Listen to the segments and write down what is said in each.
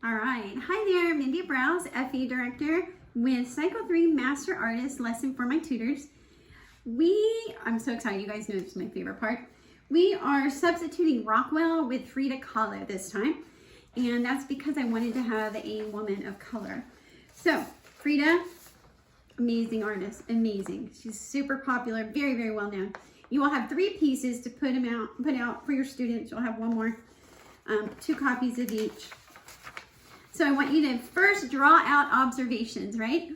All right. Hi there, Mindy Brouse, FE Director with Cycle 3 Master Artist Lesson for my tutors. I'm so excited. You guys know it's my favorite part. We are substituting Rockwell with Frida Kahlo this time. And that's because I wanted to have a woman of color. So, Frida, amazing artist, amazing. She's super popular, very, very well known. You will have 3 pieces to put out for your students. You'll have one more, 2 copies of each. So I want you to first draw out observations, right?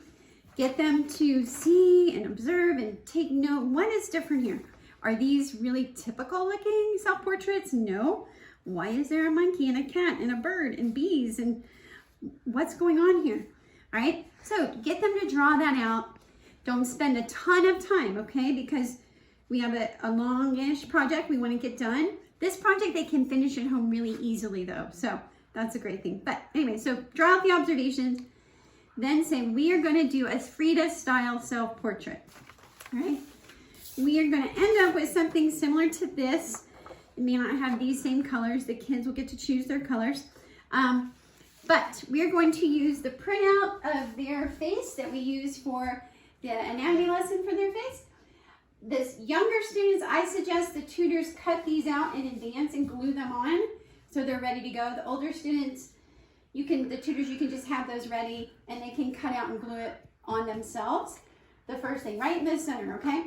Get them to see and observe and take note. What is different here? Are these really typical looking self-portraits? No. Why is there a monkey and a cat and a bird and bees and what's going on here? All right, so get them to draw that out. Don't spend a ton of time, okay? Because we have a longish project we want to get done. This project they can finish at home really easily though, so that's a great thing. But anyway, so draw out the observations, then say we are going to do a Frida style self-portrait. All right, we are going to end up with something similar to this. It may not have these same colors. The kids will get to choose their colors. But we are going to use the printout of their face that we use for the anatomy lesson for their face. This younger students, I suggest the tutors cut these out in advance and glue them on so they're ready to go. The older students, the tutors, you can just have those ready and they can cut out and glue it on themselves. The first thing, right in the center, okay?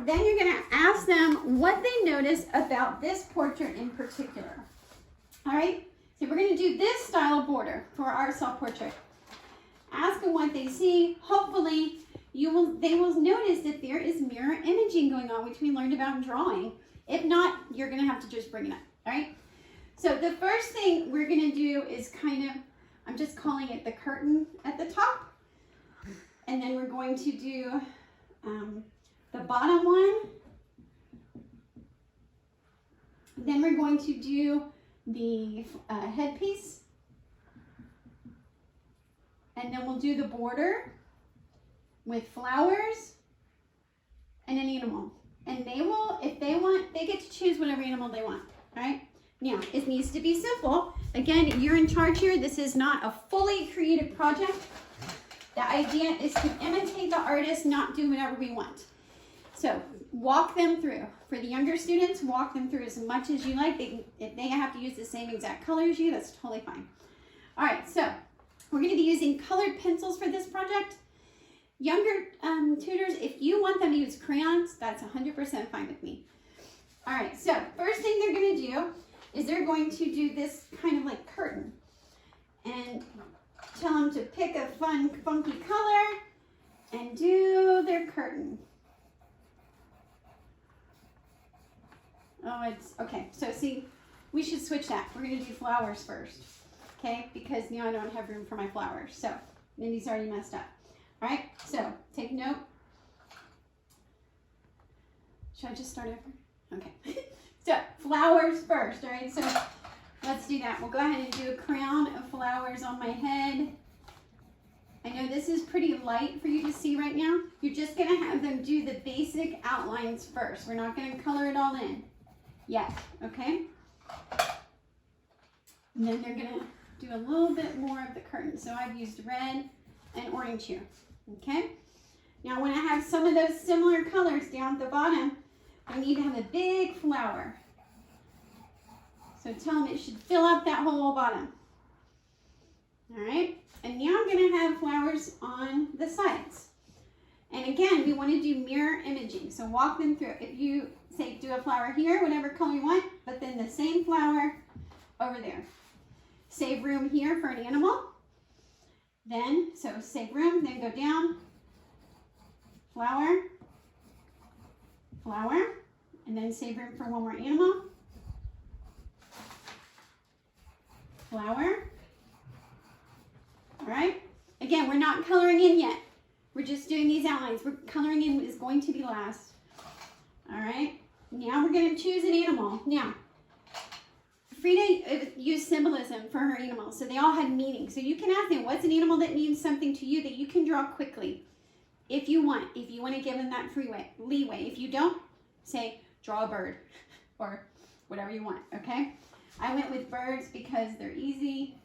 Then you're gonna ask them what they notice about this portrait in particular. All right, so we're gonna do this style of border for our self-portrait. Ask them what they see. Hopefully, they will notice that there is mirror imaging going on, which we learned about in drawing. If not, you're gonna have to just bring it up, all right? So the first thing we're gonna do is I'm just calling it the curtain at the top. And then we're going to do the bottom one. Then we're going to do the headpiece. And then we'll do the border with flowers and an animal. And they will, if they want, they get to choose whatever animal they want, all right? Now, it needs to be simple. Again, you're in charge here. This is not a fully creative project. The idea is to imitate the artist, not do whatever we want. So walk them through. For the younger students, walk them through as much as you like. If they have to use the same exact color as you, that's totally fine. All right, so we're going to be using colored pencils for this project. Younger tutors, if you want them to use crayons, that's 100% fine with me. All right, so first thing they're going to do is they're going to do this kind of like curtain. And tell them to pick a fun, funky color and do their curtain. Oh, it's okay. So see, we should switch that. We're going to do flowers first, okay? Because now I don't have room for my flowers. So Mindy's already messed up. All right, so take note. Should I just start over? Okay. So flowers first, all right? So let's do that. We'll go ahead and do a crown of flowers on my head. I know this is pretty light for you to see right now. You're just gonna have them do the basic outlines first. We're not gonna color it all in yet, okay? And then they're gonna do a little bit more of the curtain. So I've used red and orange here, okay? Now when I have some of those similar colors down at the bottom, I need to have a big flower. So tell them it should fill up that whole bottom. All right, and now I'm gonna have flowers on the sides. And again, we wanna do mirror imaging. So walk them through. If you say do a flower here, whatever color you want, but then the same flower over there. Save room here for an animal. Then, so save room, then go down, flower, flower, and then save room for one more animal. Flower. All right. Again, we're not coloring in yet. We're just doing these outlines. We're coloring in is going to be last. All right. Now we're going to choose an animal. Now, Frida used symbolism for her animals, so they all had meaning. So you can ask them, what's an animal that means something to you that you can draw quickly? If you want to give them that leeway. If you don't, say, draw a bird or whatever you want, okay? I went with birds because they're easy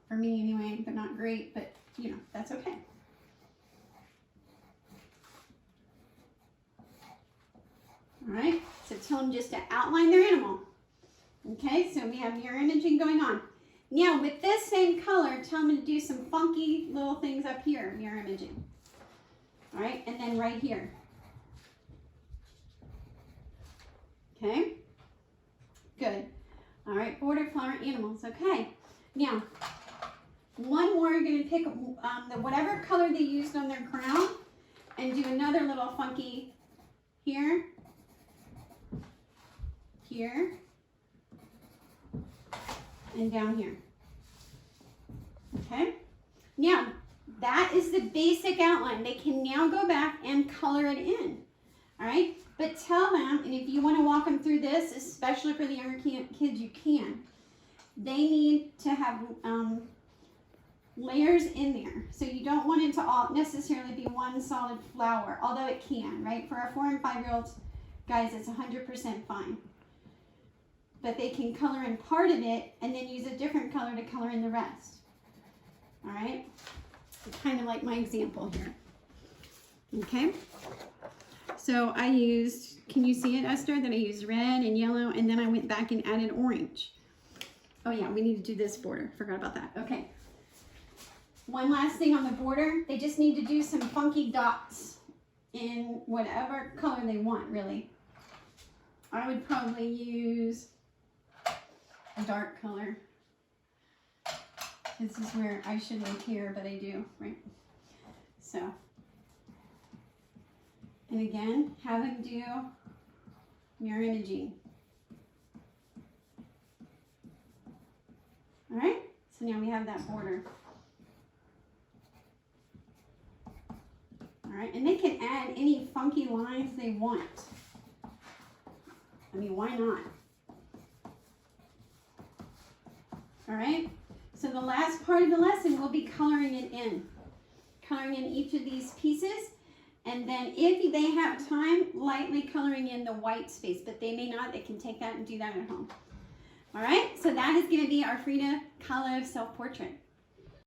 For me anyway, they're not great, but you know, that's okay. All right, so tell them just to outline their animal. Okay, so we have mirror imaging going on. Now with this same color, tell them to do some funky little things up here, mirror imaging. All right, and then right here. Okay, good. All right, border flower animals. Okay, now one more, you're going to pick whatever color they used on their crown and do another little funky here, here, and down here. Okay, now that is the basic outline. They can now go back and color it in. All right, but tell them, and if you want to walk them through this, especially for the younger kids, you can. They need to have layers in there. So you don't want it to all necessarily be one solid flower, although it can, right? For our 4 and 5-year-olds, guys, it's 100% fine. But they can color in part of it and then use a different color to color in the rest. All right? Kind of like my example here. Okay? So I used, can you see it, Esther, that I used red and yellow, and then I went back and added orange. Oh yeah, we need to do this border. Forgot about that. Okay. One last thing on the border, they just need to do some funky dots in whatever color they want, really. I would probably use a dark color. This is where I shouldn't here, but I do, right? So, and again, have them do mirror imaging. All right, so now we have that border. All right, and they can add any funky lines they want. I mean, why not? All right, so the last part of the lesson will be coloring it in. Coloring in each of these pieces, and then if they have time, lightly coloring in the white space, but they may not. They can take that and do that at home. All right, so that is going to be our Frida Kahlo self-portrait.